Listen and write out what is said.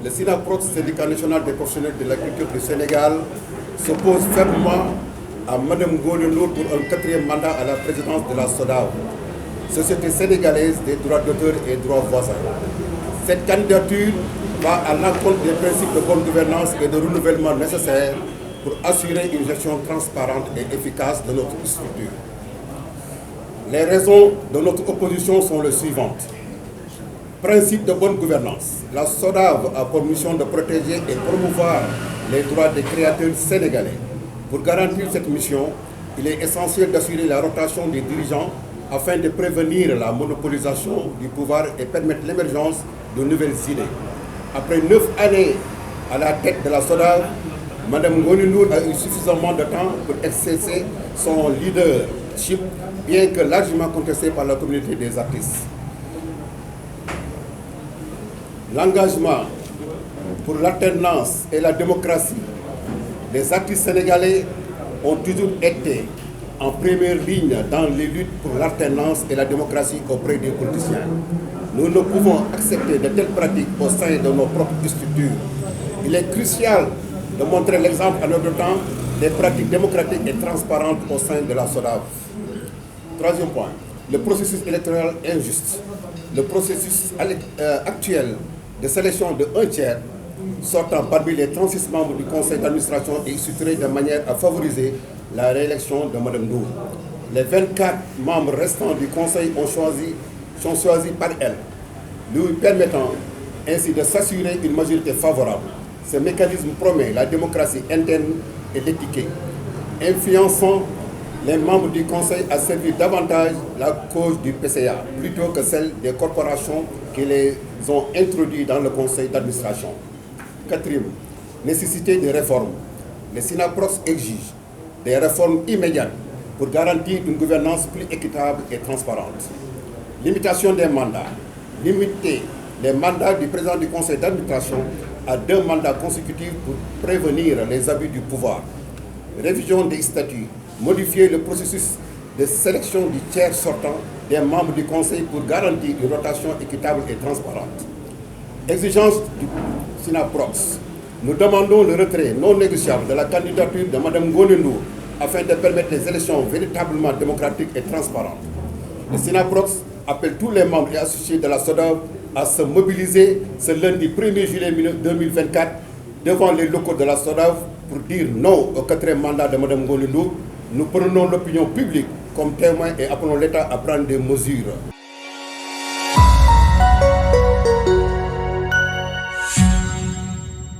Le SYNAPROX, syndicat national des professionnels de l'agriculture du Sénégal, s'oppose fermement à Mme Ngoné Ndour pour un 4e mandat à la présidence de la SODAV, Société sénégalaise des droits d'auteur et droits voisins. Cette candidature va à l'encontre des principes de bonne gouvernance et de renouvellement nécessaires pour assurer une gestion transparente et efficace de notre structure. Les raisons de notre opposition sont les suivantes. Principe de bonne gouvernance. La SODAV a pour mission de protéger et promouvoir les droits des créateurs sénégalais. Pour garantir cette mission, il est essentiel d'assurer la rotation des dirigeants afin de prévenir la monopolisation du pouvoir et permettre l'émergence de nouvelles idées. Après 9 années à la tête de la SODAV, Mme Ngoné Ndour a eu suffisamment de temps pour exercer son leadership, bien que largement contesté par la communauté des artistes. L'engagement pour l'alternance et la démocratie, les artistes sénégalais ont toujours été en première ligne dans les luttes pour l'alternance et la démocratie auprès des politiciens. Nous ne pouvons accepter de telles pratiques au sein de nos propres structures. Il est crucial de montrer l'exemple à notre temps des pratiques démocratiques et transparentes au sein de la SODAV. Troisième point, le processus électoral injuste. Le processus actuel de sélection de 1/3 sortant parmi les 36 membres du conseil d'administration est structuré de manière à favoriser la réélection de Mme Ndour. Les 24 membres restants du conseil sont choisis par elle, lui permettant ainsi de s'assurer une majorité favorable. Ce mécanisme promet la démocratie interne et l'équité, influençant les membres du conseil à servir davantage la cause du PCA plutôt que celle des corporations qui les ont introduits dans le conseil d'administration. Quatrième, nécessité de réformes. Le SYNAPROX exige des réformes immédiates pour garantir une gouvernance plus équitable et transparente. Limitation des mandats. Limiter les mandats du président du conseil d'administration à 2 mandats consécutifs pour prévenir les abus du pouvoir. Révision des statuts. Modifier le processus de sélection du tiers sortant des membres du conseil pour garantir une rotation équitable et transparente. Exigence du SYNAPROX. Nous demandons le retrait non négociable de la candidature de Mme Ngoné Ndour afin de permettre des élections véritablement démocratiques et transparentes. Le SYNAPROX appelle tous les membres et associés de la SODAV à se mobiliser ce lundi 1er juillet 2024 devant les locaux de la SODAV pour dire non au 4e mandat de Mme Ngoné Ndour. Nous prenons l'opinion publique comme témoin et appelons l'État à prendre des mesures.